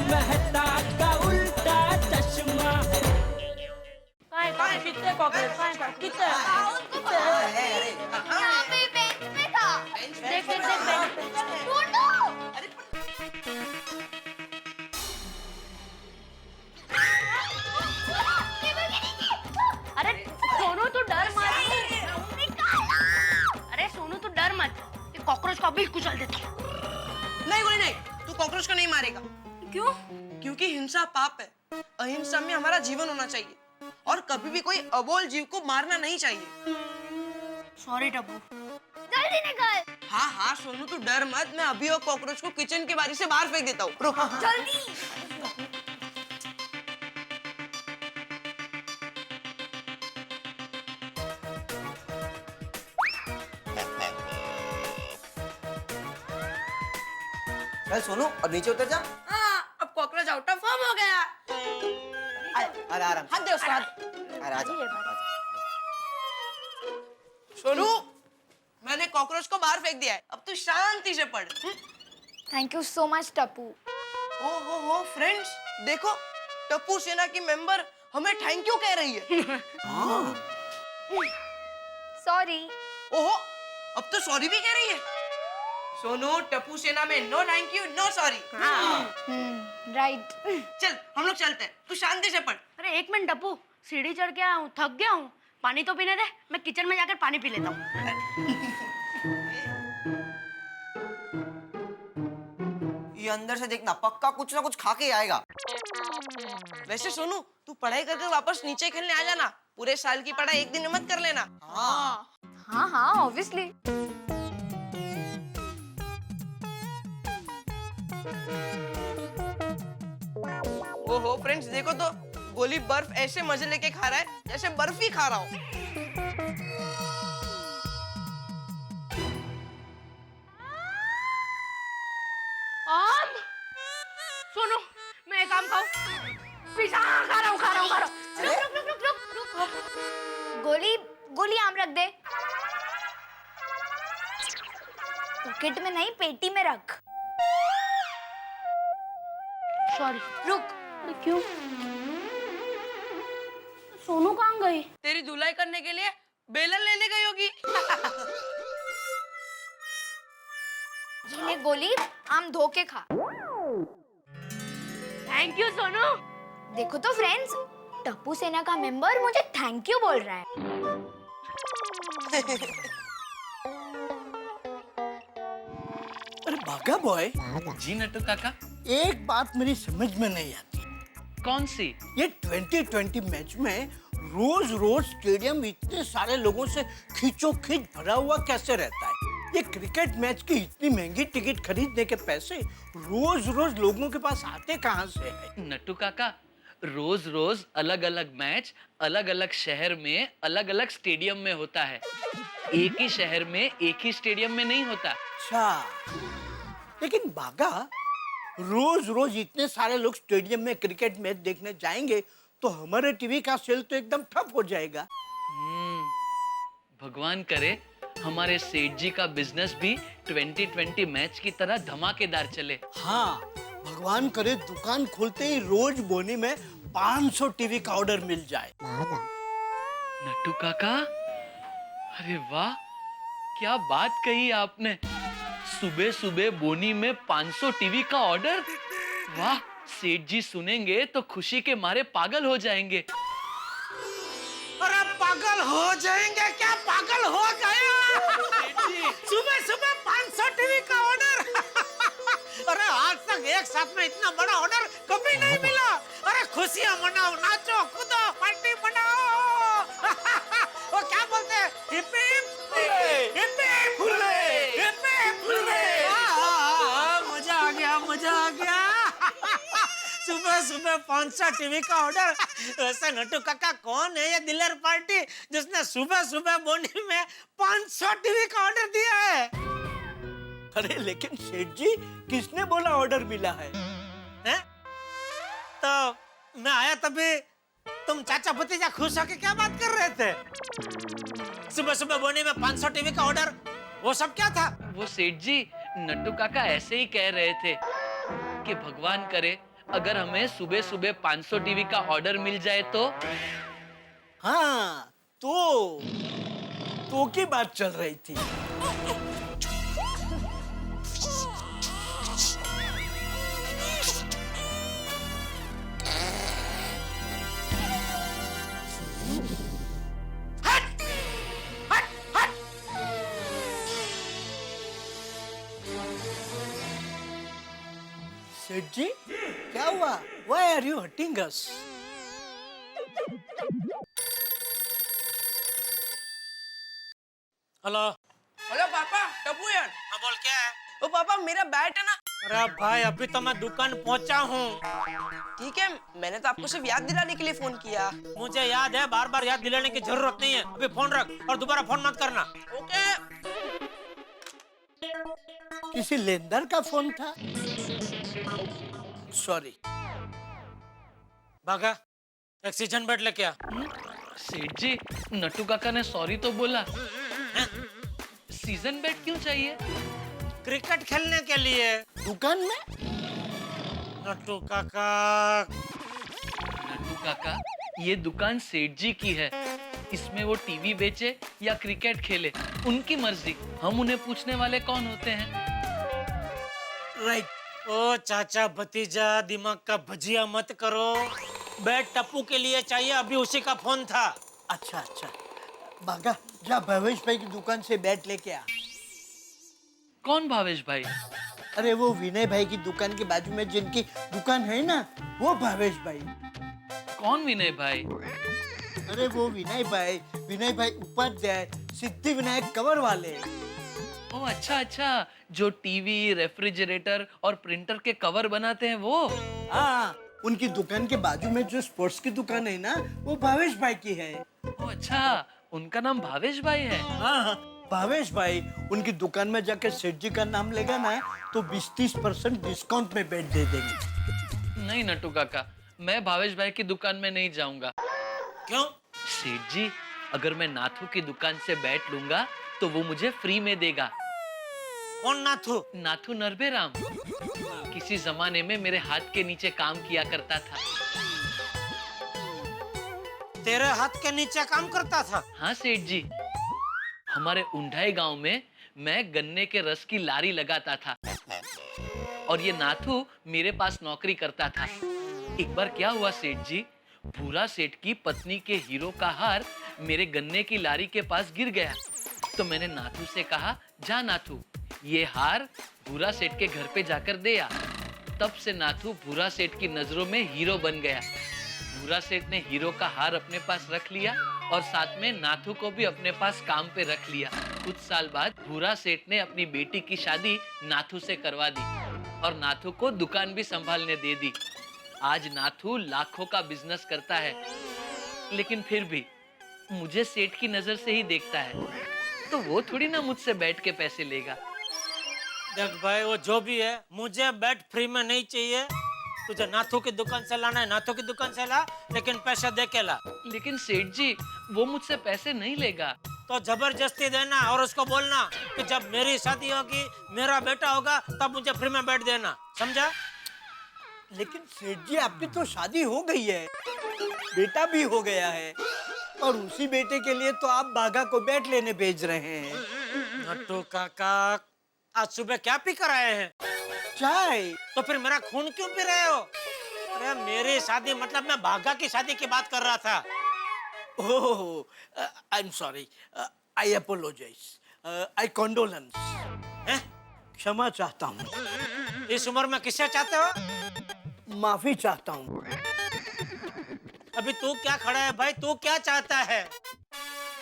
मेहता का उल्टा चश्मा। काय कितने कॉकरोच कितने यहाँ पे बेंच पे था। देख देख देख ढूंढो। अरे सोनू तू डर मत। अरे सोनू तू डर मत, ये कॉकरोच को अभी कुचल देता हूँ। नहीं कोई नहीं, तू कॉकरोच को नहीं मारेगा। क्यों? क्योंकि हिंसा पाप है। अहिंसा में हमारा जीवन होना चाहिए और कभी भी कोई अबोल जीव को मारना नहीं चाहिए। सॉरी टप्पू। जल्दी निकल। हाँ हाँ सोनू तू डर मत, मैं अभी वो कॉकरोच को किचन के बारी से बाहर फेंक देता हूँ। रुक। जल्दी। चल सोनू अब नीचे उतर जा। हाँ, अब कॉकरोच आउट ऑफ फॉर्म हो गया। अरे आराम से। हाथ दे उसका हाथ। अरे आजा। सोनू मैंने कॉकरोच को बाहर फेंक दिया है, अब तू शांति से पढ़। Thank you so much Tappu. हो फ्रेंड्स देखो, टप्पू सेना की मेंबर हमें थैंक यू कह रही है। सॉरी। ओहो अब तो सॉरी भी कह रही है। सोनू टप्पू सेना में no thank you no sorry. Right. चल हम लोग चलते हैं, तू शांति से पढ़। अरे एक मिनट टप्पू, सीढ़ी चढ़ के आया हूँ, थक गया हूँ, पानी तो पीने दे, मैं किचन में जाकर पानी पी लेता हूँ। ये अंदर से देखना पक्का कुछ ना कुछ खा के आएगा। वैसे सोनू तू पढ़ाई करके वापस नीचे खेलने आ जाना, पूरे साल की पढ़ाई एक दिन में मत कर लेना। हाँ हाँ ऑब्वियसली। ओहो फ्रेंड्स देखो तो, गोली बर्फ ऐसे मजे लेके खा रहा है जैसे बर्फ ही खा रहा हूँ। अब सोनू मैं एक काम खाऊं, पिज़्ज़ा खा रहा हूँ। रुक। गोली गोली आम रख दे। पॉकेट में नहीं पेटी में रख। सॉरी। रुक। अरे क्यों? सोनू कहाँ गई? तेरी धुलाई करने के लिए बेलन लेने गई होगी। ये ले गोली, आम धो के खा। Thank you Sonu. देखो तो फ्रेंड्स, टप्पू सेना का मेंबर मुझे थैंक यू बोल रहा है। अरे बागा बॉय, जी नट्टू काका। एक बात मेरी समझ में नहीं आती। कौन सी? ये 2020 मैच में रोज रोज स्टेडियम इतने सारे लोगों से खींचोखींच भरा हुआ कैसे रहता है? ये क्रिकेट मैच की इतनी महंगी टिकट खरीदने के पैसे रोज रोज लोगों के पास आते कहाँ से है? नट्टू काका, रोज रोज अलग अलग मैच अलग अलग शहर में अलग अलग स्टेडियम में होता है। एक ही शहर में एक ही स्टेडियम में नहीं होता। अच्छा, लेकिन बागा रोज रोज इतने सारे लोग स्टेडियम में क्रिकेट मैच देखने जाएंगे तो हमारे टीवी का सेल तो एकदम ठप हो जाएगा। भगवान करे हमारे सेठ जी का बिजनेस भी 2020 मैच की तरह धमाकेदार चले। हाँ, भगवान करे दुकान खोलते ही रोज बोनी में 500 टीवी का ऑर्डर मिल जाए। नट्टू काका, अरे वाह, क्या बात कही आपने। सुबह सुबह बोनी में 500 टीवी का ऑर्डर। वाह, सेठ जी सुनेंगे तो खुशी के मारे पागल हो जाएंगे। अरे पागल हो जाएंगे क्या? पागल हो गया। सुबह सुबह 500 टीवी का ऑर्डर। अरे आज तक एक साथ में इतना बड़ा ऑर्डर कभी नहीं मिला। अरे खुशियां मनाओ, नाचो कूदो, पार्टी मनाओ। वो क्या बोलते हैं? Hip hip hip hip hurray, hip hip hurray. मजा आ गया, मजा आ गया। सुबह सुबह 500 टीवी का ऑर्डर। वैसे नट्टू काका कौन है ये दिलेर पार्टी जिसने सुबह सुबह बोनी में 500 टीवी का ऑर्डर दिया है? अरे लेकिन सेठ जी, किसने बोला ऑर्डर मिला है? हैं? तो मैं आया तभी तुम चाचा भतीजा खुश होके क्या बात कर रहे थे? सुबह सुबह बोनी में 500 टीवी का ऑर्डर, वो सब क्या था? वो सेठ जी, नट्टू काका ऐसे ही कह रहे थे कि भगवान करे अगर हमें सुबह सुबह 500 टीवी का ऑर्डर मिल जाए तो? हाँ, तो की बात चल रही थी। सेठ जी, क्या हुआ? Why are you hurting us? Hello. Hello पापा, टप्पू यार। हाँ बोल, क्या है? ओ पापा, मेरा बैट है ना। अरे भाई, अभी तो मैं दुकान पहुंचा हूँ। ठीक है, मैंने तो आपको सिर्फ याद दिलाने के लिए फोन किया। मुझे याद है, बार बार याद दिलाने की जरूरत नहीं है। अभी फोन रख और दोबारा फोन मत करना। ओके। किसी लेनदार का फोन था। सॉरी। भागा, एक सीजन बेड लेके आ। सेठ जी, नट्टू काका ने सॉरी तो बोला। सीजन बेड क्यों चाहिए? क्रिकेट खेलने के लिए। दुकान में? नट्टू काका। नट्टू काका, ये दुकान सेठ जी की है। इसमें वो टीवी बेचे या क्रिकेट खेले, उनकी मर्जी। हम उन्हें पूछने वाले कौन होते हैं? राइट। ओ चाचा भतीजा, दिमाग का भजिया मत करो। बैट टप्पू के लिए चाहिए, अभी उसी का फोन था। अच्छा अच्छा, भागा जा भवेश भाई की दुकान से बैट लेके आ। कौन भावेश भाई? अरे वो विनय भाई की दुकान के बाजू में जिनकी दुकान है ना, वो भावेश भाई। कौन विनय भाई? अरे वो विनय भाई उपाध्याय, सिद्धि विनायक कवर वाले। ओ अच्छा अच्छा, जो टीवी, रेफ्रिजरेटर और प्रिंटर के कवर बनाते हैं वो? हाँ, उनकी दुकान के बाजू में जो स्पोर्ट्स की दुकान है ना, वो भावेश भाई की है। ओ अच्छा, उनका नाम भावेश भाई है। हाँ, भावेश भाई उनकी दुकान में जाके सेठ जी का नाम लेगा ना, तो 20-30% डिस्काउंट में बैट दे देंगे। नहीं नट्टू काका, मैं भावेश भाई की दुकान में नहीं जाऊंगा। क्यों? सेठ जी, अगर मैं नाथू की दुकान से बैट लूंगा तो वो मुझे फ्री में देगा। कौन नाथू? नाथू नरभेराम किसी जमाने में मेरे हाथ के नीचे काम किया करता था। तेरे हाथ के नीचे काम करता था? हाँ सेठ जी, हमारे उंढाई गांव में मैं गन्ने के रस की लारी लगाता था और ये नाथू मेरे पास नौकरी करता था। एक बार क्या हुआ सेठ जी, भूरा सेठ की पत्नी के हीरो का हार मेरे गन्ने की लारी के पास गिर गया। तो मैंने नाथू से कहा, जा नाथू, ये हार भूरा सेठ के घर पे जाकर दे आ। तब से नाथू भूरा सेठ की नजरों में हीरो बन गया। भूरा सेठ ने हीरो का हार अपने पास रख लिया और साथ में नाथू को भी अपने पास काम पे रख लिया। कुछ साल बाद भूरा सेठ ने अपनी बेटी की शादी नाथू से करवा दी और नाथू को दुकान भी संभालने दे दी। आज नाथू लाखों का बिजनेस करता है, लेकिन फिर भी मुझे सेठ की नजर से ही देखता है, तो वो थोड़ी ना मुझसे बैठ के पैसे लेगा। देख भाई, वो जो भी है, मुझे बैट फ्री में नहीं चाहिए। तुझे नाथू की दुकान से लाना है, नाथू की दुकान से ला, लेकिन पैसा दे के ला। लेकिन सेठ जी, वो मुझसे पैसे नहीं लेगा। तो जबरदस्ती देना और उसको बोलना कि जब मेरी शादी होगी, मेरा बेटा होगा, तब मुझे फ्री में बैट देना, समझा? लेकिन सेठ जी, आपकी तो शादी हो गई है, बेटा भी हो गया है, और उसी बेटे के लिए तो आप बागा को बैट लेने भेज रहे हैं। नट्टू काका, आज सुबह क्या पी कर आए हैं? चाय। तो फिर मेरा खून क्यों पी रहे हो? अरे मेरी शादी मतलब मैं बागा की शादी की बात कर रहा था। Oh, I am sorry, I apologize, I condolence. क्षमा चाहता हूँ। इस उम्र में किससे चाहते हो? माफी चाहता हूँ। अभी तू क्या खड़ा है भाई, तू क्या चाहता है?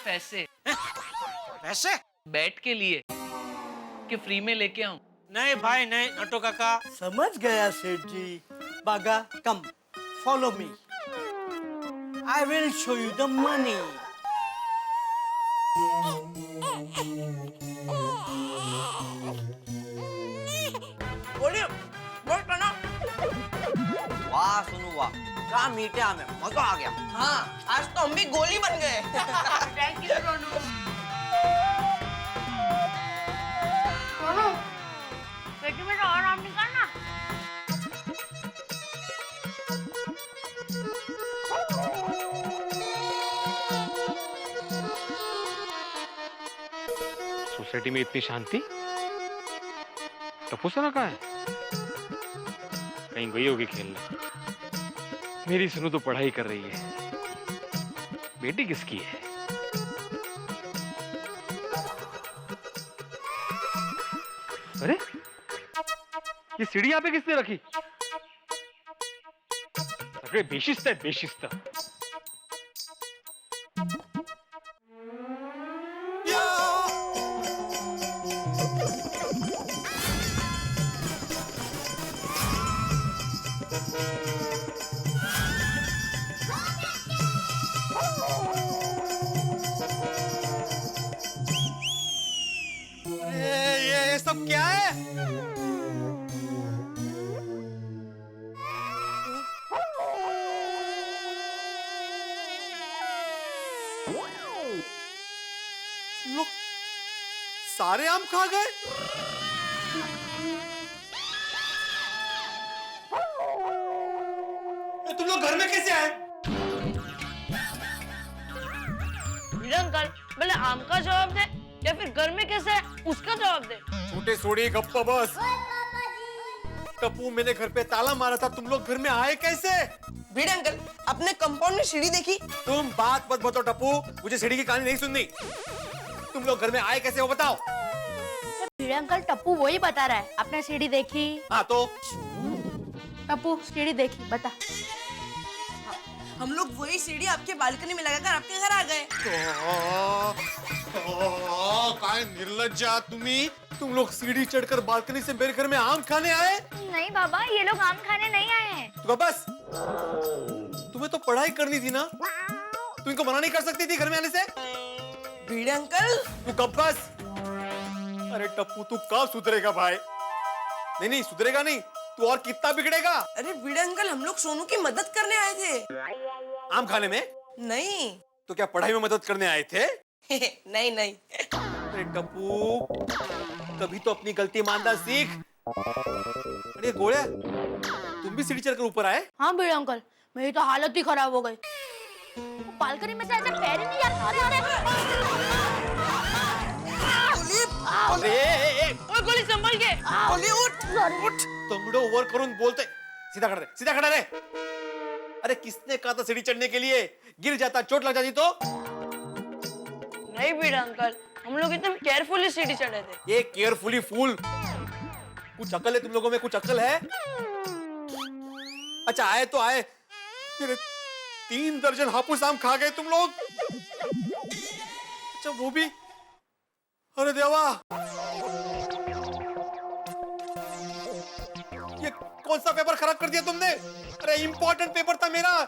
पैसे। पैसे? बैट के लिए कि फ्री में लेके आऊं? नहीं भाई नहीं, नट्टू काका। समझ गया Seth ji. Baga, come, follow me. I will show you the money. बोलिए, बोल करना। वाह सुनू वाह, क्या मीठे आम है, मजा आ गया। हाँ, आज तो हम भी गोली बन गए। थैंक यू रोनू। रोनू, पेटी में से और आम निकालना। सिटी में इतनी शांति? टप्पू सेना कहाँ है? कहीं गई होगी खेलने। मेरी सुनु तो पढ़ाई कर रही है। बेटी किसकी है? अरे ये सीढ़ी यहाँ पे किसने रखी? अरे बेशिस्त है, बेशिस्त। ये सब क्या है? लोग सारे आम खा गए। तुम लोग घर में कैसे आए? अंकल पहले आम का जवाब दे या फिर घर में कैसे है उसका जवाब दे। छोटे सोड़ी गप्पा बस। टप्पू, मैंने घर पे ताला मारा था, तुम लोग घर में आए कैसे? भिड़े अंकल, अपने कंपाउंड में सीढ़ी देखी? तुम बात मत बताओ टप्पू, मुझे सीढ़ी की कहानी नहीं सुननी। तुम लोग घर में आए कैसे हो बताओ। भिड़े अंकल टप्पू वही बता रहा है, आपने सीढ़ी देखी? हाँ तो टप्पू सीढ़ी देखी, बता। हम लोग वही सीढ़ी आपके बालकनी में लगाकर आपके घर आ गए। काय निर्लज्जा तुम्ही। तुम लोग सीढ़ी चढ़कर बालकनी से मेरे घर में आम खाने आए? नहीं बाबा, ये लोग आम खाने नहीं आए हैं। तो बस, तुम्हें तो पढ़ाई करनी थी ना, तुम इनको मना नहीं कर सकती थी घर में आने से? भिड़े अंकल, तू कब बस। अरे टप्पू, तू कब सुधरेगा भाई? नहीं नहीं सुधरेगा नहीं, तू और कितना बिगड़ेगा। अरे भिड़े अंकल, हम लोग सोनू की मदद करने आए थे। आम खाने में? नहीं। तो क्या पढ़ाई में मदद करने आए थे? नहीं नहीं। अरे टप्पू, कभी तो अपनी गलती मानना सीख। अरे गोड़े, तुम भी सीढ़ी चढ़कर ऊपर आए? हाँ भिड़े अंकल, मेरी तो हालत ही खराब हो गई। बालकनी में से ऐसे पैर ही नहीं जाते। ओए गोली संभल के। बोलिए उठ। तंगड़ो ओवर करून बोलते। सीधा खड़ा रहे, सीधा खड़ा रहे। अरे किसने कहा था सीढ़ी चढ़ने के लिए? गिर जाता, चोट लग जाती तो? नहीं भिड़ा अंकल, हम लोग एकदम केयरफुली सीढ़ी चढ़े थे। ये केयरफुली फूल। कुछ अकल है तुम लोगों में? कुछ अकल है? अच्छा आए तो आए, फिर 3 दर्जन हापुस आम खा गए तुम लोग। अच्छा वो भी, अरे देवा, ये कौन सा पेपर खराब कर दिया तुमने? अरे इंपॉर्टेंट पेपर था मेरा।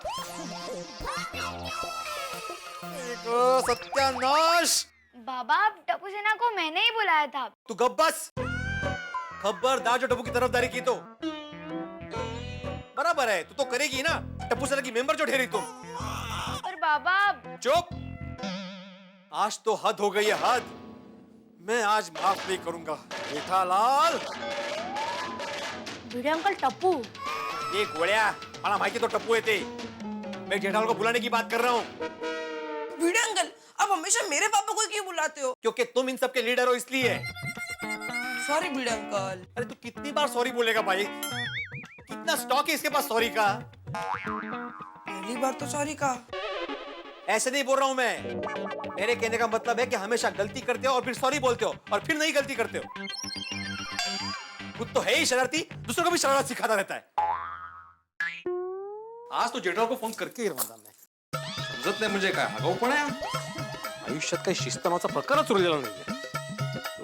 सत्यानाश। बाबा, टप्पू सेना को मैंने ही बुलाया था। तू गप बस। खबरदार जो टप्पू की तरफदारी की तो। बराबर है, तू तो करेगी ना। टप्पू सेना की मेंबर जो ठहरी तुम। पर बाबा। चुप। आज तो हद हो गई है, हद। मैं आज माफ नहीं करूंगा। जेठालाल। भिड़े अंकल टप्पू। ये गोळ्या, मला माहिती तो टप्पू है ते। मैं जेठालाल को बुलाने की बात कर रहा हूँ। भिड़े अंकल, आप हमेशा मेरे पापा को क्यों बुलाते हो? क्योंकि तुम इन सबके लीडर हो इसलिए। सॉरी भिड़े अंकल। अरे तू कितनी बार सॉरी बोलेगा भाई? कितना स्टॉक है इसके पास सॉरी का? पहली बार तो सॉरी कहा। ऐसे नहीं बोल रहा हूं मैं। मेरे कहने का मतलब है कि हमेशा गलती करते हो और फिर सॉरी बोलते हो और फिर नहीं गलती करते हो। खुद तो है ही शरारती, दूसरों को भी शरारत सिखाता रहता है। आज तो जेठालाल को फोन करके ही रवाना मैं। समजत नाही म्हणजे काय, आगाऊ पण आहे। आयुष्यात काही शिस्त नावाचा प्रकारच उरलेला नाहीये।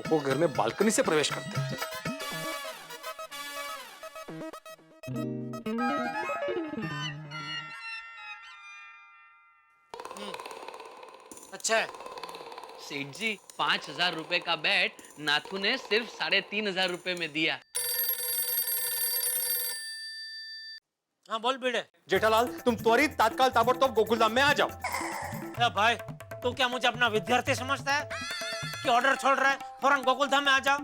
लोक घर में बाल्कनी से प्रवेश करते हैं। अच्छा है। सेठ जी, 5,000 रुपए का बैट नाथू ने सिर्फ 3,500 रुपए में दिया। हाँ बोल भिड़े। जेठालाल, तुम त्वरित तात्काल ताबड़तोब गोकुलधाम में आ जाओ। अरे भाई, तू क्या मुझे अपना विद्यार्थी समझता है कि ऑर्डर छोड़ रहा है फौरन गोकुलधाम में आ जाओ?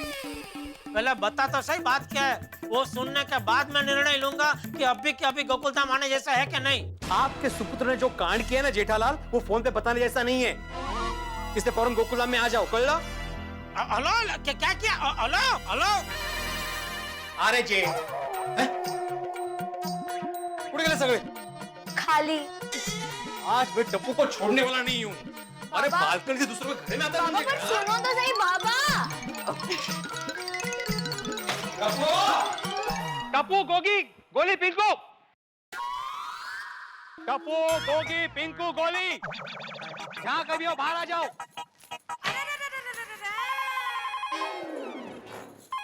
पहले बता तो सही बात क्या है। वो सुनने के बाद मैं निर्णय लूंगा कि अभी के अभी गोकुलधाम आने जैसा है कि नहीं। आपके सुपुत्र ने जो कांड किया ना जेठालाल, वो फोन पे बताने जैसा नहीं है। इसलिए फौरन गोकुलधाम में आ जाओ, कळलं? हेलो क्या किया? हेलो हेलो अरे जे कुठे गेले सगळे? खाली आज मैं टप्पू को छोड़ने वाला नहीं हूँ। अरे बालकनी से दूसरों के घर में आता बाबा, पर सुनो तो सही बाबा। टप्पू गोगी गोली पिंकू, टप्पू गोगी पिंकू गोली, जहाँ कभी हो बाहर आ जाओ।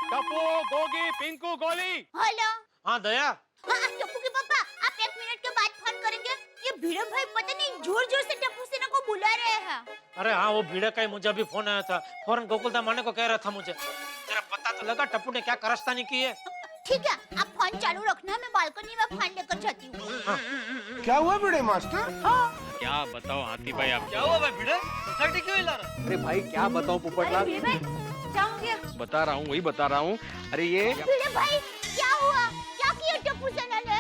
टप्पू गोगी पिंकू गोली। हेलो। हाँ दया, हाँ, टप्पू के पापा, आप 1 मिनट के बाद फोन करेंगे। ये भिड़े भाई पता नहीं जोर-जोर से टप्पू सेना को बुला रहे हैं। अरे हाँ वो भीड़े का ही मुझे अभी फोन आया था। फौरन गोकुलधाम आने को कह रहा था मुझे। तेरा पता तो लगा टप्पू ने क्या कारस्तानी की है? ठीक है, आप फोन चालू रखना, मैं बालकनी में फोन लेकर जाती हूँ। क्या हुआ भिड़े मास्टर? क्या बताओ हाथी भाई आप? क्या हुआ भाई भिड़े? सोसाइटी क्यों हिला रहा? अरे भाई क्या बताऊं पोपटलाल, भिड़े भाई, क्या हो गया? बता रहा हूँ, वही बता रहा हूँ। अरे ये भिड़े भाई, क्या हुआ? क्या किया टप्पू सेना ने?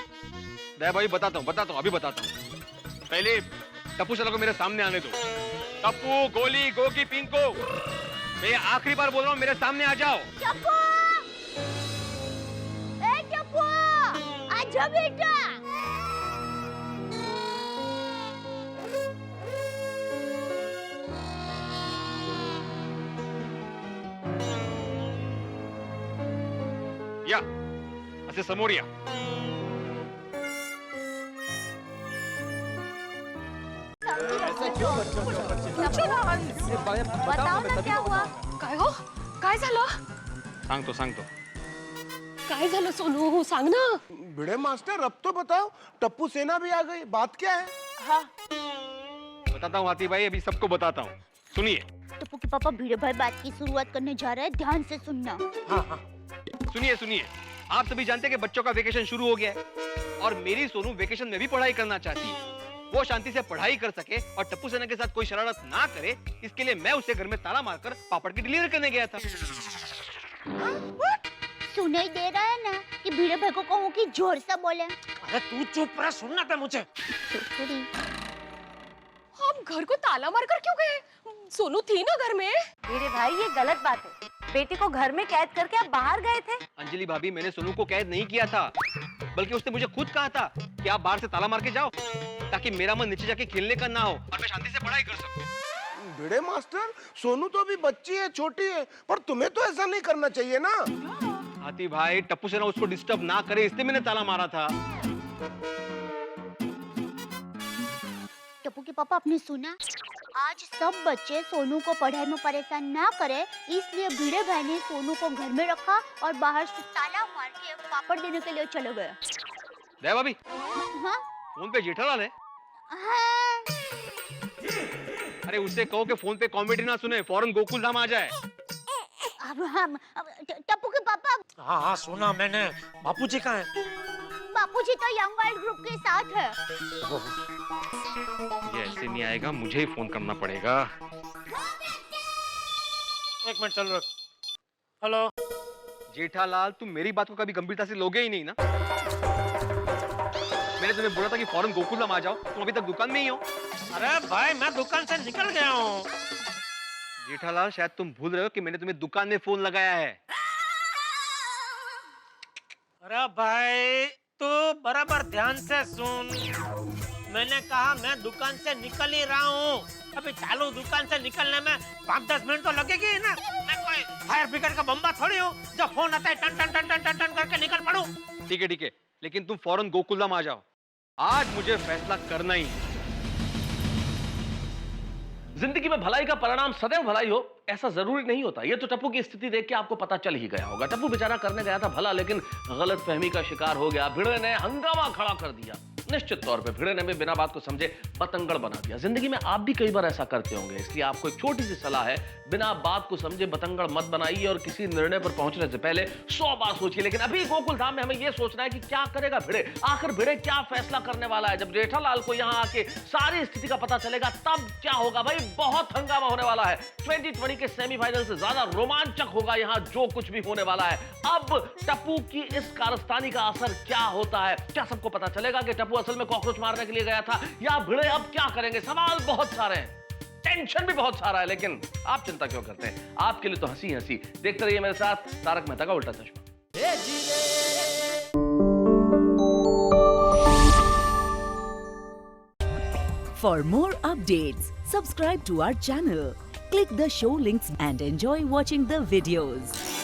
दया भाई बताता हूँ, अभी बताता हूँ। पहले टप्पू सेना को मेरे सामने आने दो। टप्पू गोली गोगी पिंकू, मैं आखिरी बार बोल रहा हूँ, मेरे सामने आ जाओ। टप्पू! ए टप्पू! आजा बेटा। या असे समोर या। बताओ ना क्या हुआ? काय हो? काय झालं? सांगतो काय झालं सोनू? सांग ना. भिड़े मास्टर अब तो बताओ, टप्पू सेना भी आ गई, बात क्या है? बताता हूँ हाथी भाई, अभी सबको बताता हूँ, सुनिए। टप्पू के पापा भिड़े भाई बात की शुरुआत करने जा रहे हैं, ध्यान से सुनना। सुनिए, आप सभी जानते हैं कि बच्चों का वेकेशन शुरू हो गया है और मेरी सोनू वेकेशन में भी पढ़ाई करना चाहती है। वो शांति से पढ़ाई कर सके और टप्पू सेना के साथ कोई शरारत ना करे, इसके लिए मैं उसे घर में ताला मारकर पापड़ की डिलीवरी करने गया था। सुनाई दे रहा है ना कि भिड़े भाई को कहूँ कि जोर से बोले। अरे तू चुप रह, सुनना पे मुझे। हम घर को ताला मारकर क्यों गए? सोनू थी ना घर में। मेरे भाई ये गलत बात है। बेटी को घर में कैद करके आप बाहर गए थे। अंजलि भाभी, मैंने सोनू को कैद नहीं किया था, बल्कि उसने मुझे खुद कहा था कि आप बाहर से ताला मार के जाओ ताकि मेरा मन नीचे जाके खेलने का ना हो और मैं शांति से पढ़ाई कर सकूं। भिड़े मास्टर, सोनू तो अभी बच्ची है, छोटी है, पर तुम्हें तो ऐसा नहीं करना चाहिए ना। हाथी भाई, टप्पू सेना उसको डिस्टर्ब ना करे, इसलिए मैंने ताला मारा था। टप्पू के पापा, आपने सुना? आज सब बच्चे सोनू को पढ़ाई में परेशान ना करे, इसलिए भिड़े भाई ने सोनू को घर में रखा और बाहर से ताला मार के पापड़ देने के लिए चले गए। दया भाभी, हाँ? फोन पे जेठालाल है। हाँ। अरे उससे कहो कि फोन पे कॉमेडी ना सुने, फौरन गोकुलधाम आ जाए। अब हम टप्पू के पापा। हाँ हाँ सुना मैंने। बापूजी कहाँ है? बापूजी तो यंग वर्ल्ड ग्रुप के साथ है। ये ऐसे नहीं आएगा, मुझे ही फोन करना पड़ेगा। एक मिनट चल रहा। हेलो जेठालाल, तुम मेरी बात को कभी गंभीरता से लोगे ही नहीं ना। मैंने तुम्हें बोला था कि फौरन गोकुलधाम आ जाओ, तुम अभी तक दुकान में ही हो। अरे भाई मैं दुकान से निकल गया हूँ। जेठालाल, शायद तुम भूल रहे हो कि मैंने तुम्हें दुकान में फोन लगाया है। अरे भाई तू बराबर ध्यान से सुन। मैंने कहा मैं दुकान से निकल ही रहा हूँ। अभी चालू दुकान से निकलने में 5-10 मिनट तो लगेगी ना। मैं कोई फायर ब्रिगेड का बम्बा थोड़ी हूँ जब फोन आता है टन टन टन टन टन टन करके निकल पड़ूं। ठीक है, लेकिन तुम फौरन गोकुलधाम आ जाओ। आज मुझे फैसला करना ही है। जिंदगी में भलाई का परिणाम सदैव भलाई हो ऐसा जरूरी नहीं होता। ये तो टप्पू की स्थिति देख के आपको पता चल ही गया होगा। टप्पू बेचारा करने गया था भला, लेकिन गलत फहमी का शिकार हो गया। भिड़े ने हंगामा खड़ा कर दिया। निश्चित तौर पे भिड़े ने भी बिना बात को समझे बतंगड़ बना दिया। जिंदगी में आप भी कई बार ऐसा करते होंगे, इसलिए आपको एक छोटी सी सलाह है, बिना बात को समझे बतंगड़ मत बनाइए और किसी निर्णय पर पहुंचने से पहले 100 बार सोचिए। लेकिन अभी गोकुलधाम में हमें यह सोचना है कि क्या करेगा भिड़े, आखिर भिड़े क्या फैसला करने वाला है। जब जेठालाल को यहाँ आके सारी स्थिति का पता चलेगा तब क्या होगा भाई। बहुत हंगामा होने वाला है। 2020 के सेमीफाइनल से ज्यादा रोमांचक होगा यहाँ जो कुछ भी होने वाला है। अब टप्पू की इस कारस्तानी का असर क्या होता है? क्या सबको पता चलेगा कि टप्पू असल में कॉकरोच मारने के लिए गया था, या भिड़े अब क्या करेंगे? सवाल बहुत सारे हैं। टेंशन भी बहुत सारा है, लेकिन आप चिंता क्यों करते हैं? आपके लिए तो हंसी हंसी। देखते रहिए मेरे साथ तारक मेहता का उल्टा चश्मा। For more updates, subscribe to our channel, click the show links and enjoy watching the videos.